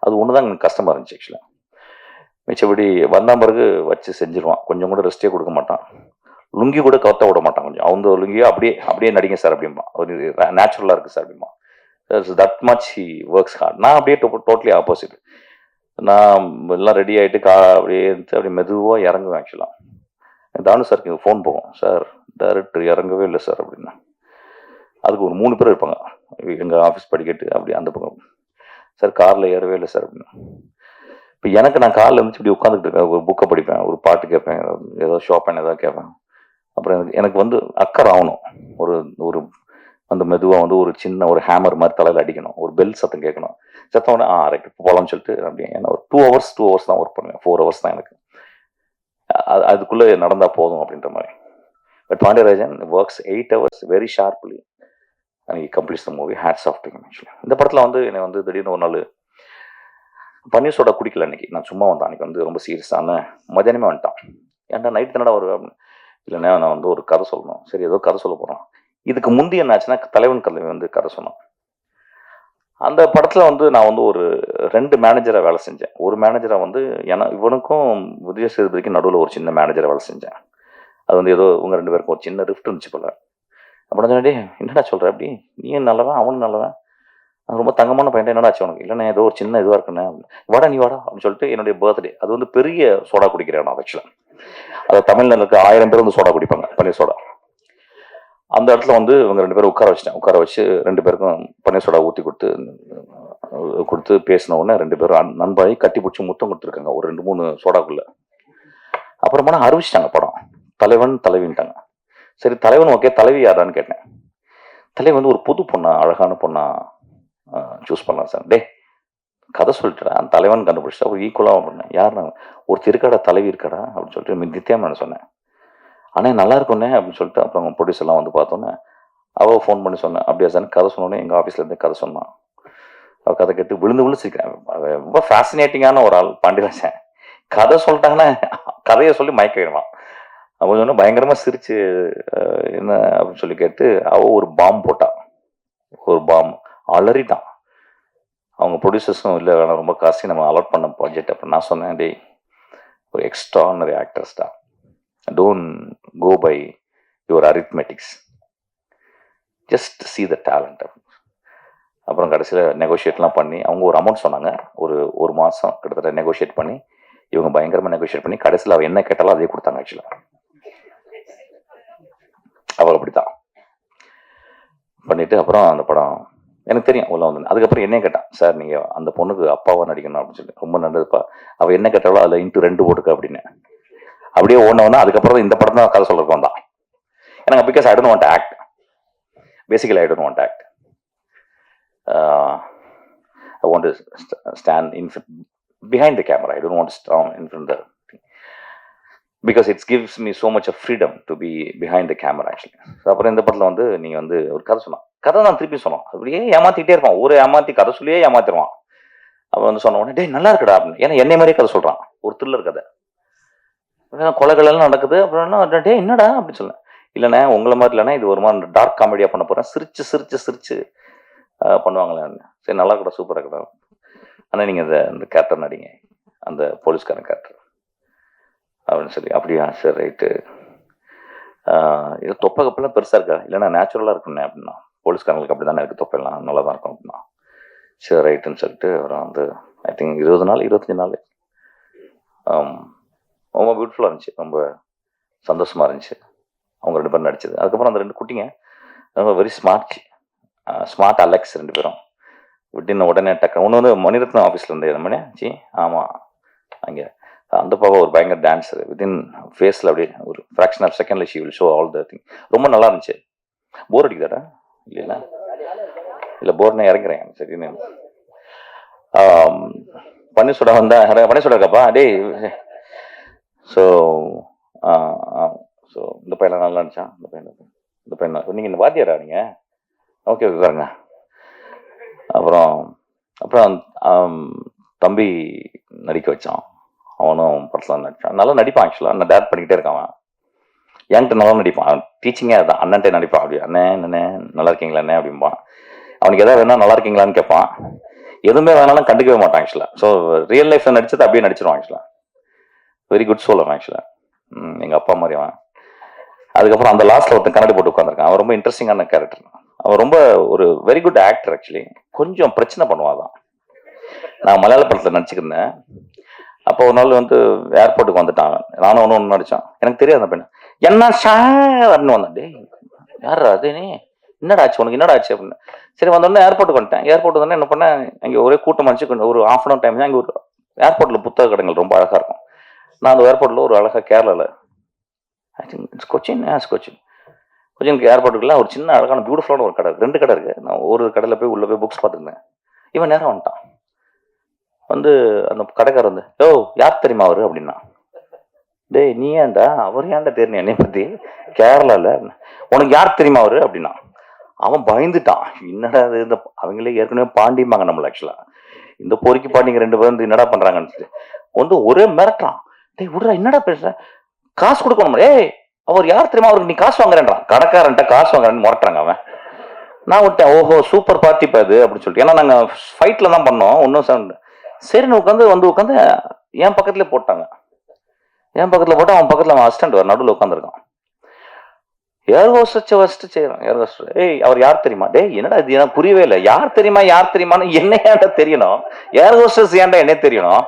அது ஒன்று தான் எனக்கு கஷ்டமாக இருந்துச்சு ஆக்சுவலாக. மிச்சபடி வந்த பிறகு வச்சு செஞ்சிருவான். கொஞ்சம் கூட ரெஸ்ட்டே கொடுக்க மாட்டான். லுங்கி கூட கத்த விட மாட்டான். கொஞ்சம் அவங்க லுங்கியோ அப்படியே நடிங்க சார் அப்படிம்பா. ஒரு நேச்சுரலாக இருக்குது சார் அப்படிம்பா. That much he works hard. நான் அப்படியே டோட்டலி ஆப்போசிட். நான் எல்லாம் ரெடி ஆகிட்டு அப்படியே மெதுவாக இறங்குவேன். ஆக்சுவலாக தானு சாருக்கு ஃபோன் போகும், சார் டைரக்டர் இறங்கவே இல்லை சார் அப்படின்னா. அதுக்கு ஒரு 3 பேர் இருப்பாங்க எங்கள் ஆஃபீஸ் படிக்கட்டு அப்படி அந்த பக்கம். சார் காரில் ஏறவே இல்லை சார் அப்படின்னா. இப்போ எனக்கு நான் காரில் இருந்துச்சு இப்படி உட்காந்துட்டு இருக்கேன், ஒரு புக்கை படிப்பேன், ஒரு பாட்டு கேட்பேன், ஏதோ ஷாப்பேன் ஏதாவது கேட்பேன். அப்புறம் எனக்கு வந்து அக்கறை ஆகணும். ஒரு அந்த மெதுவாக வந்து ஒரு சின்ன ஒரு ஹேமர் மாதிரி தலையில் அடிக்கணும், ஒரு பெல் சத்தம் கேட்கணும். சத்தம் உடனே ரைட் போகலாம்னு சொல்லிட்டு அப்படியே ஏன்னா ஒரு 2 ஹவர்ஸ் தான் ஒர்க் பண்ணுவேன், 4 ஹவர்ஸ் தான் எனக்கு. அதுக்குள்ளே நடந்தால் போதும் அப்படின்ற மாதிரி. But Pandiarajan works 8 hours very sharply and he completes the movie. Hats off to him. Actually இந்த படத்தில் வந்து என்னை வந்து திடீர்னு ஒரு நாள் பன்னீர் சோடா குடிக்கல அன்றைக்கி. நான் சும்மா வந்தேன் அன்றைக்கி, வந்து ரொம்ப சீரியஸான மதியானமே வந்துட்டான். ஏன்டா நைட் தானடா ஒரு இல்லைன்னா நான் வந்து ஒரு கதை சொல்லணும். சரி ஏதோ கதை சொல்ல போகிறோம். இதுக்கு முந்தி என்ன ஆச்சுன்னா தலைவன் கல்வி வந்து கதை சொன்னான். அந்த படத்தில் வந்து நான் வந்து ஒரு 2 மேனேஜரை வேலை செஞ்சேன். ஒரு மேனேஜரை வந்து ஏன்னா இவனுக்கும் விஜய் சேதுபதிக்கும் நடுவில் ஒரு சின்ன மேனேஜரை வேலை செஞ்சேன். அது வந்து ஏதோ உங்க 2 பேருக்கும் ஒரு சின்ன ரிஃப்ட் இருந்துச்சு போல. அப்புறம் சொன்னே என்னடா சொல்கிற அப்படி, நீயும் நல்லவன் அவனும் நல்லவன், ரொம்ப தங்கமான பையன், என்னடா ஆச்சு உனக்கு? இல்லைண்ணே ஏதோ ஒரு சின்ன இதுவாக இருக்குண்ணே. வாடா நீ வாடா அப்படின்னு சொல்லிட்டு என்னுடைய பர்த்டே, அது வந்து பெரிய சோடா குடிக்கிறேன் நான் ஆக்சுவலாக. அது தமிழ்நாட்டில் இருக்க 1000 பேர் வந்து சோடா குடிப்பாங்க, பன்னீர் சோடா. அந்த இடத்துல வந்து இவங்க 2 பேரும் உட்கார வச்சு 2 பேருக்கும் பன்னீர் சோடா ஊற்றி கொடுத்து பேசின உடனே 2 பேரும் நண்பாகி கட்டி பிடிச்சி முத்தம் கொடுத்துருக்காங்க ஒரு 2-3 சோடாக்குள்ள. அப்புறமா அறிவிச்சிட்டாங்க படம், தலைவன் தலைவின்ட்டாங்க. சரி தலைவன் ஓகே, தலைவி யாரான்னு கேட்டேன். தலைவி வந்து ஒரு புது பொண்ணா, அழகான பொண்ணா சூஸ் பண்ணலாம் சார். கதை சொல்லிட்டுறேன். அந்த தலைவன் கண்டுபிடிச்சா ஒரு ஈக்குவலாக பண்ணேன். யாருன்னா ஒரு திருக்கடை தலைவி இருக்கடா அப்படின்னு சொல்லிட்டு நித்யா நான் சொன்னேன். ஆனால் நல்லா இருக்கும்ண்ணே அப்படின்னு சொல்லிட்டு அப்புறம் ப்ரொடியூசர்லாம் வந்து பார்த்தோன்னே அவள் ஃபோன் பண்ணி சொன்னேன். அப்படியா சார் கதை சொன்னோன்னே எங்கள் ஆஃபீஸ்லேருந்து கதை சொன்னான். அவள் கதை கேட்டு விழுந்து சிரிக்கிறேன். ரொம்ப ஃபேசினேட்டிங்கான ஒரு ஆள் பாண்டியராஜன். கதை சொல்லிட்டாங்கன்னா கதையை சொல்லி மயக்கிடுவான். அவன் சொன்னால் பயங்கரமாக சிரிச்சு என்ன அப்படின்னு சொல்லி கேட்டு அவள் ஒரு பாம் போட்டான். ஒரு பாம் அலறிட்டான். அவங்க ப்ரொடியூசர்ஸும் இல்லை வேணாம் ரொம்ப காசு நம்ம அலாட் பண்ண ப்ராஜெக்ட். அப்போ நான் சொன்னேன் ஒரு எக்ஸ்ட்ரானரி ஆக்டர்ஸ் தான், don't go by your arithmetics, just see the talent. அப்புறம் கடைசியில் நெகோஷியேட்லாம் பண்ணி அவங்க ஒரு அமௌண்ட் சொன்னாங்க. ஒரு மாதம் கிட்டத்தட்ட நெகோஷியேட் பண்ணி இவங்க பயங்கரமாக நெகோஷியேட் பண்ணி கடைசியில் அவள் என்ன கேட்டாலும் அதே கொடுத்தாங்க. ஆக்சுவலாக அவள் அப்படித்தான் பண்ணிட்டு அப்புறம் அந்த படம் எனக்கு தெரியும் உள்ள வந்து. அதுக்கப்புறம் என்ன கேட்டான், சார் நீங்கள் அந்த பொண்ணுக்கு அப்பாவா நடிக்கணும் அப்படின்னு சொல்லி. ரொம்ப நல்லதுப்பா, அவள் என்ன கேட்டாலும் அதில் இன்ட்டு 2 போட்டுக்க அப்படின்னு. அப்படியே ஓடனவனா அதுக்கப்புறம் இந்த படம் தான் கதை சொல்றதுக்கு வந்தான். எனக்கு because I don't want act, basically I don't want act. I want to stand in behind the camera. I don't want to stand in front of the thing because it gives me so much of freedom to be behind the camera actually. அப்புறம் இந்த படத்தில் வந்து நீங்க வந்து ஒரு கதை சொன்னான். கதை தான் திருப்பி சொன்னோம். அப்படியே ஏமாத்திட்டே இருப்பான், ஒரு ஏமாத்தி கதை சொல்லியே ஏமாத்திடுவான். அவன் வந்து சொன்ன உடனே நல்லா இருக்குடா அப்படின்னு. ஏன்னா என்னை மாதிரியே கதை சொல்றான், ஒரு த்ரில்லர் கதை, கொலைகள் எல்லாம் நடக்குது. அப்புறம் என்னடா அப்படின்னு சொன்னேன். இல்லைண்ணே உங்களை மாதிரி இல்லைன்னா இது ஒரு மாதிரி டார்க் காமெடியா பண்ண போறேன், சிரிச்சு சிரிச்சு சிரிச்சு பண்ணுவாங்களே. சரி நல்லா இருக்கடா, சூப்பராக இருக்கடா. ஆனால் நீங்கள் அந்த கேரக்டர் நடிங்க, அந்த போலீஸ்காரன் கேரக்டர் அப்படின்னு சொல்லி. அப்படியா சார் ரைட்டு. இது தொப்பை கப்பெல்லாம் பெருசாக இருக்கா? இல்லைன்னா நேச்சுரலாக இருக்குண்ணே அப்படின்னா. போலீஸ்காரங்களுக்கு அப்படி தானே இருக்குது, தொப்பையெல்லாம் நல்லா தான் இருக்கும் அப்படின்னா. சரி ரைட்டுன்னு சொல்லிட்டு அப்புறம் வந்து ஐ திங்க் 20 நாள் 25 நாள் ரொம்ப பியூட்டிஃபுல்லாக இருந்துச்சு, ரொம்ப சந்தோஷமாக இருந்துச்சு அவங்க 2 பேரும் நடிச்சது. அதுக்கப்புறம் அந்த 2 குட்டிங்க ரொம்ப வெரி ஸ்மார்ட் அலெக்ஸ் 2 பேரும் விட்டின உடனே டக்கு ஒன்று வந்து மணிரத்னம் ஆஃபீஸில் இருந்து என்ன பண்ணேன் ஜி. ஆமாம், அங்கே அந்த பாப்பா ஒரு பயங்கர டான்ஸர், வித்தின் ஃபேஸில் அப்படியே ஒரு ஃப்ராக்ஷன் ஆஃப் செகண்ட்ல she will show all the thing. ரொம்ப நல்லா இருந்துச்சு. போர் அடிக்குதாடா? இல்லைல்ல, இல்லை போர்னே இறங்குறேன். சரின்னு பன்னீர் சோடா வந்தா பன்னீர் சோடா இருக்காப்பா ஸோ ஸோ இந்த பையன் நல்லா இருந்துச்சான். இந்த பையன் நீங்கள் இந்த வாத்தியாரா நீங்கள்? ஓகே ஓகே பாருங்க. அப்புறம் தம்பி நடிக்க வச்சான், அவனும் படத்தில் நடிச்சான். நல்லா நடிப்பான். ஆக்சுவலாக நான் டேரக்ட் பண்ணிக்கிட்டே இருக்கான். என்கிட்ட நல்லா நடிப்பான். டீச்சிங்கே அதுதான், அண்ணன்ட்டே நடிப்பான். அப்படி அண்ணே நல்லா இருக்கீங்களா அண்ணே அப்படிம்பான். அவனுக்கு எதாவது வேணா நல்லா இருக்கீங்களான்னு கேட்பான். எதுவுமே வேணாலும் கண்டுக்கவே மாட்டான் ஆக்சுவலாக. ஸோ ரியல் லைஃப்ல நடிச்சது அப்படியே நடிச்சிருவான் ஆக்சுவலாக. வெரி குட் சோல் அவன் ஆக்சுவலாக, எங்கள் அப்பா மாதிரி அவன். அதுக்கப்புறம் அந்த லாஸ்ட்ல ஒருத்தன் கண்ணாடி போட்டு உட்காந்துருக்கான். அவன் ரொம்ப இன்ட்ரெஸ்டிங்கான கேரக்டர். அவன் ரொம்ப ஒரு வெரி குட் ஆக்டர் ஆக்சுவலி. கொஞ்சம் பிரச்சனை பண்ணுவாதான். நான் மலையாள படத்தில் நடிச்சுக்கிருந்தேன். அப்போ ஒரு நாள் வந்து ஏர்போர்ட்டுக்கு வந்துட்டான். நானும் ஒன்று நடிச்சான். எனக்கு தெரியாது அந்த பெண் என்ன ஷார்னு வந்தேன். யாரா அது, நீ என்னடா ஆச்சு உனக்கு, என்னடா ஆச்சு அப்படின்னு. சரி வந்தோடனே ஏர்போர்ட்டுக்கு வந்துட்டேன். ஏர்போர்ட் வந்து என்ன பண்ணேன், அங்கே ஒரே கூட்டம் அடிச்சு ஒரு ½ அன் டைம் அங்கே ஒரு ஏர்போர்ட்டில் புத்தக கடைகள் ரொம்ப அழகாக இருக்கும். நான் அந்த ஏர்போர்ட்டில் ஒரு அழகாக கேரளாவில் ஐ திங்க் இட்ஸ் கொச்சின் கொஞ்சம் எனக்கு ஏர்போர்ட்டுக்குள்ள ஒரு சின்ன அழகான பியூட்டிஃபுல்லான ஒரு கடை, 2 கடை இருக்கு. நான் ஒரு கடையில் போய் உள்ளே போய் புக்ஸ் பார்த்துருந்தேன். இவன் நேரம் வந்துட்டான். வந்து அந்த கடைக்காரர் வந்து, யோ யார் தெரியுமா அவரு அப்படின்னா. டேய் நீ ஏன்டா, அவர் ஏன்டா தெரியும் என்னை பற்றி, கேரளாவில் உனக்கு யார் தெரியுமா அவரு அப்படின்னா. அவன் பயந்துட்டான். என்னடா இது, இந்த அவங்களே ஏற்கனவே பாண்டிம்பாங்க நம்மள. ஆக்சுவலாக இந்த பொறுக்கி பாண்டிங்க 2 பேரும் என்னடா பண்ணுறாங்கன்னு வந்து ஒரே மிரட்டுறான். டேய் விட்றா, என்னடா பேசுற, காசு கொடுக்கணும். ஏய் அவர் யார் தெரியுமா, அவருக்கு நீ காசு வாங்குறேன்றான். கடைக்காரன்ட்ட காசு வாங்குறேன்னு முரட்டுறாங்க அவன். நான் விட்டேன், ஓஹோ சூப்பர் பார்ட்டி பாது அப்படின்னு சொல்லிட்டு. ஏன்னா நாங்கள் ஃபைட்டில் தான் பண்ணோம், ஒன்றும் சவுண்ட். சரின்னு உட்காந்து என் பக்கத்துலேயே போட்டாங்க. என் பக்கத்தில் போட்டு அவன் பக்கத்தில் அவன் அசிஸ்டன்ட் வர நடுவில் உட்காந்துருக்கான். ஏர் ஹோஸ்டஸ் ஃபர்ஸ்ட் செய்யறான். ஏர் ஹோஸ்டஸ், ஏய் அவர் யார் தெரியுமா. டேய் என்னடா இது, எனக்கு புரியவே இல்லை. யார் தெரியுமான்னு என்ன ஏன்டா தெரியணும், ஏர் ஹோஸ்டஸ் ஏன்டா என்ன தெரியணும்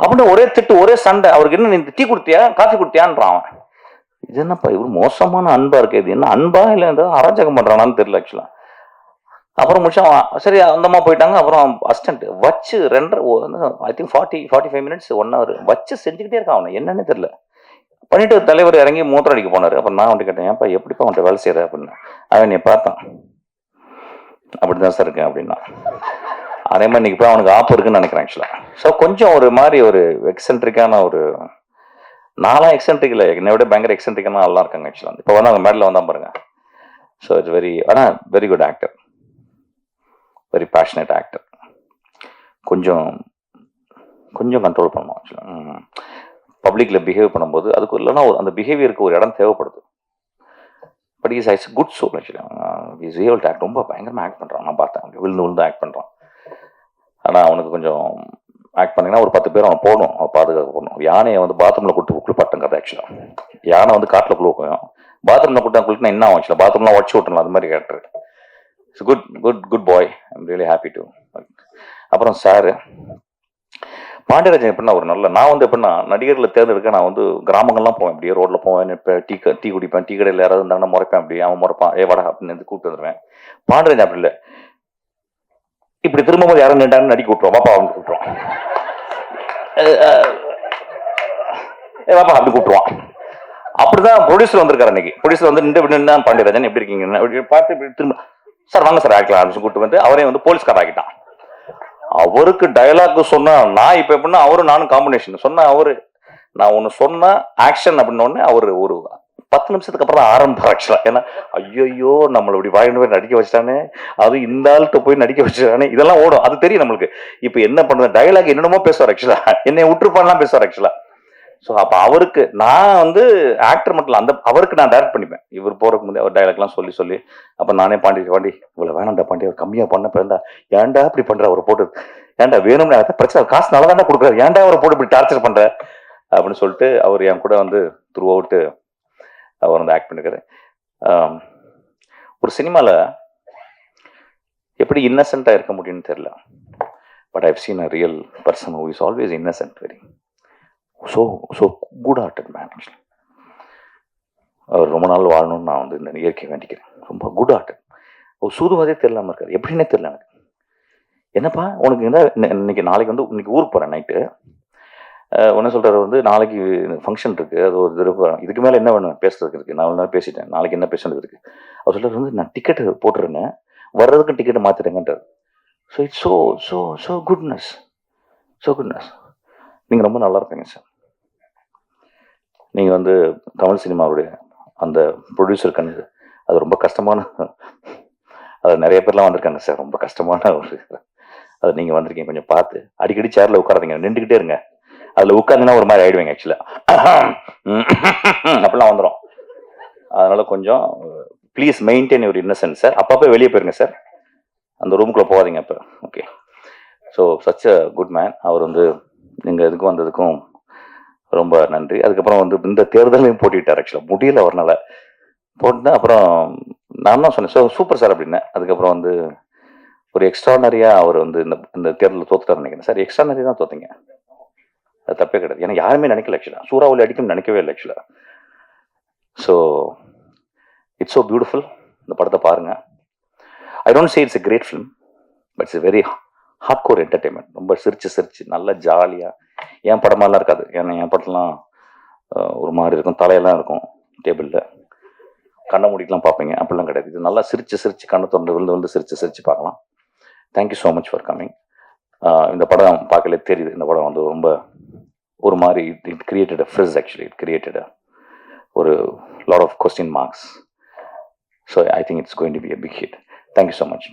அப்படின்னு ஒரே திட்டு, ஒரே சண்டை. அவருக்கு என்ன, நீ டீ கொடுத்தியா காஃபி கொடுத்தியான்றான் அவன். இது என்னப்பா இவரு மோசமான அன்பா இருக்கு, இது என்ன அன்பா இல்லை அராஜகம் பண்றானான்னு தெரியல ஆக்சுவலா. அப்புறம் முடிச்சா சரி அந்தமா போயிட்டாங்க. அப்புறம் அசிஸ்டன்ட் வச்சு 2 ஐ திங்க் 45 மினிட்ஸ் 1 hour வச்சு செஞ்சுக்கிட்டே இருக்கான். அவனை என்னன்னு தெரியல பண்ணிட்டு தலைவர் இறங்கி மூத்திரம் அடிக்க போனாரு. அப்புறம் நான் வந்துட்டு கேட்டேன், ஏன்ப்பா எப்படிப்பா அவன்கிட்ட வேலை செய்யற அப்படின்னு. அவன் நீ பார்த்தான், அப்படிதான் சார் இருக்கேன் அப்படின்னா. அதே மாதிரி இன்னைக்கு இப்போ அவனுக்கு ஆப்பு இருக்குன்னு நினைக்கிறேன் ஆக்சுவலா. ஸோ கொஞ்சம் ஒரு மாதிரி ஒரு எக்ஸென்ட்ரிக்கான ஒரு, நான்லாம் எக்ஸென்ட்ரிக் இல்லை, என்னை விட பயங்கர எக்ஸென்ட்ரிக்கான நல்லா இருக்காங்க ஆக்சுவலா. இப்போ வந்து அவங்க மேடல வந்தா பாருங்க. ஸோ இட்ஸ் வெரி, ஆனால் very good actor, very passionate actor. கொஞ்சம் கண்ட்ரோல் பண்ணணும் ஆக்சுவலாக. பப்ளிக்ல பிஹேவ் பண்ணும்போது அதுக்கு இல்லைன்னா அந்த பிஹேவியருக்கு ஒரு இடம் தேவைப்படுது. But is his good soul ஆக்சுவலாக. Is able to act. ரொம்ப பயங்கரமாக ஆக்ட் பண்ணுறான். நான் பார்த்தேன், விழுந்து ஆக்ட் பண்ணுறான். ஆனால் அவனுக்கு கொஞ்சம் ஆக்ட் பண்ணிங்கன்னா ஒரு 10 பேர் அவன் போகணும், அவன் பாதுகாக்க போகணும். யானையை வந்து பாத்ரூமில் கூட்டு குளிப்பாட்டம் கதை ஆக்சுவலாக. யானை வந்து காட்டில் குளிப்போம், பாத்ரூமில் கூட்டம் குளிக்கினா என்ன ஆகும் ஆக்சுவலாக, பாத்ரூம்லாம் உடச்சு விட்டுணும். அது மாதிரி character. It's good bye. I'm really happy to. அப்புறம் சார் பாண்டியராஜன் எப்படின்னா ஒரு நல்ல, நான் வந்து எப்படின்னா நடிகர்களை தேர்ந்தெடுக்க நான் வந்து கிராமங்கள்லாம் போவேன், இப்படியே ரோட்ல போவேன், இப்போ டீ குடிப்பேன், டீ கடையில் யாராவது இருந்தாங்கன்னா முறைப்பேன், அப்படி அவன் முறைப்பான், வாடா அப்படின்னு கூப்பிட்டு வந்துடுவேன். பாண்டியராஜன் அப்படி இல்லை, இப்படி திரும்பவும் யாரும் நின்றாங்கன்னு நடிக்க விட்டுருவோம், பாப்பா அவங்க கூப்பிட்டுருவான், பாப்பா அப்படி கூப்பிட்டுருவான். அப்படிதான் ப்ரொடியூசர் வந்திருக்காரு அன்னைக்கு. ப்ரொடியூசர் வந்து நின்று பாண்டியராஜன் எப்படி இருக்கீங்க பார்த்து திரும்ப சார் வாங்க சார் ஆக்கலாம் அப்படின்னு கூப்பிட்டு வந்து அவரே வந்து போலீஸ்கார ஆக்கிட்டான். அவருக்கு டயலாக் சொன்னா, நான் இப்ப எப்படின்னா அவரும் நானும் காம்பினேஷன் சொன்னா, அவரு நான் ஒண்ணு சொன்னா ஆக்ஷன் அப்படின்னு அவரு ஒரு 10 நிமிஷத்துக்கு அப்புறம் தான் ஆரம்பம் ஆக்சுவலா. ஏன்னா ஐயோ நம்மள இப்படி வாயின்னு போய் நடிக்க வச்சிட்டானே, அது இந்த ஆள்கிட்ட போய் நடிக்க வச்சிட்டானே, இதெல்லாம் ஓடும், அது தெரியும் நம்மளுக்கு. இப்ப என்ன பண்றது, டயலாக் என்னென்னமோ பேசுவார் ஆக்சுவலா, என்னை விட்டுருப்பான்லாம் பேசுவார் ஆக்சுவலா. ஸோ அப்போ அவருக்கு நான் வந்து ஆக்டர் மட்டும் இல்லை, அந்த அவருக்கு நான் டைரக்ட் பண்ணிப்பேன். இவர் போறதுக்கு முந்தைய அவர் டைலாக்லாம் சொல்லி அப்போ நானே பாண்டி இவ்வளோ வேணாண்டா பாண்டி, அவர் கம்மியாக பண்ண பிறந்தா ஏன்டா இப்படி பண்ற, அவரை போட்டு ஏன்டா வேணும்னு பிரச்சனை, காசு நல்லா தானே கொடுக்குறாரு, ஏன்டா அவரை போட்டு இப்படி டார்ச்சர் பண்ற அப்படின்னு சொல்லிட்டு அவர் என் கூட வந்து த்ரூ அவுட்டு அவர் வந்து ஆக்ட் பண்ணிருக்காரு. ஒரு சினிமாவில் எப்படி இன்னசென்ட்டாக இருக்க முடியும்னு தெரியல. But I've seen a real person who is always Innocent, very so good hearted man actually. அவர் ரொம்ப நாள் வாழணும்னு நான் வந்து இந்த இயற்கை வேண்டிக்கிறேன். ரொம்ப குட் ஹார்ட்டட். ஒரு சூதுவாதே தெரியலாம இருக்காரு, எப்படின்னே தெரியல எனக்கு. என்னப்பா உனக்கு இன்னைக்கு நாளைக்கு வந்து இன்னைக்கு ஊருக்கு போறேன் நைட்டு, ஒன்று சொல்றாரு வந்து நாளைக்கு ஃபங்க்ஷன் இருக்கு, அது ஒரு தடவை இதுக்கு மேலே என்ன வேணும் பேசுறதுக்கு இருக்கு, நான் ஒரு பேசிட்டேன், நாளைக்கு என்ன பேசுறது இருக்கு. அவர் சொல்றாரு வந்து நான் டிக்கெட் போட்டுருந்தேன், வர்றதுக்கு டிக்கெட் மாத்திட்டேங்கன்றார். So it's so goodness. நீங்கள் ரொம்ப நல்லா இருப்பீங்க சார். நீங்கள் வந்து தமிழ் சினிமாவுடைய அந்த ப்ரொடியூசர் கண்ணு, அது ரொம்ப கஷ்டமான, அது நிறைய பேர்லாம் வந்திருக்காங்க சார், ரொம்ப கஷ்டமான ஒரு, அது நீங்கள் வந்திருக்கீங்க. கொஞ்சம் பார்த்து அடிக்கடி சேரில் உட்காராதீங்க, நின்றுக்கிட்டே இருங்க. அதில் உட்காந்துன்னா ஒரு மாதிரி ஆயிடுவீங்க ஆக்சுவலாக, அப்படிலாம் வந்துடும். அதனால கொஞ்சம் please maintain your innocence sir. அப்பப்போ வெளியே போயிருங்க சார், அந்த ரூமுக்குள்ளே போகாதீங்க அப்போ. Okay. So such a good man. அவர் வந்து நீங்கள் இதுக்கும் வந்ததுக்கும் ரொம்ப நன்றி. அதுக்கப்புறம் வந்து இந்த தேர்தலையும் போட்டிட்டார் ஆக்சுவலாக, முடியல அவர்னால போட்டு. அப்புறம் நான் தான் சொன்னேன், ஸோ சூப்பர் சார் அப்படின்னேன். அதுக்கப்புறம் வந்து ஒரு எக்ஸ்ட்ரானரியாக அவர் வந்து இந்த தேர்தலில் தோத்துட்டார் நினைக்கிறேன் சார். எக்ஸ்ட்ரானரி தான் தோத்தீங்க, அது தப்பே கிடையாது. ஏன்னா யாருமே நினைக்கல ஆக்சுவலாக, சூறாவளி அடிக்கும்னு நினைக்கவே இல்லை ஆக்சுவலாக. So it's so beautiful. இந்த படத்தை பாருங்க. I don't say it's a great film, but it's very hard core entertainment. ரொம்ப சிரிச்சு நல்லா ஜாலியாக, என் படமாலாம் இருக்காது. ஏன்னா என் படம்லாம் ஒரு மாதிரி இருக்கும், தலையெல்லாம் இருக்கும் டேபிளில். கண்ணை மூடிக்கலாம் பார்ப்பீங்க, அப்படிலாம் கிடையாது. இது நல்லா சிரிச்சு சிரிச்சு கண்ணை திறந்து விழுந்து சிரிச்சு சிரிச்சு பார்க்கலாம். Thank you so much for coming. இந்த படம் பார்க்கலே தெரியுது, இந்த படம் வந்து ரொம்ப ஒரு மாதிரி it created a frizz. Actually it created ஒரு lot of question marks. So I think it's going to be a big hit. Thank you so much.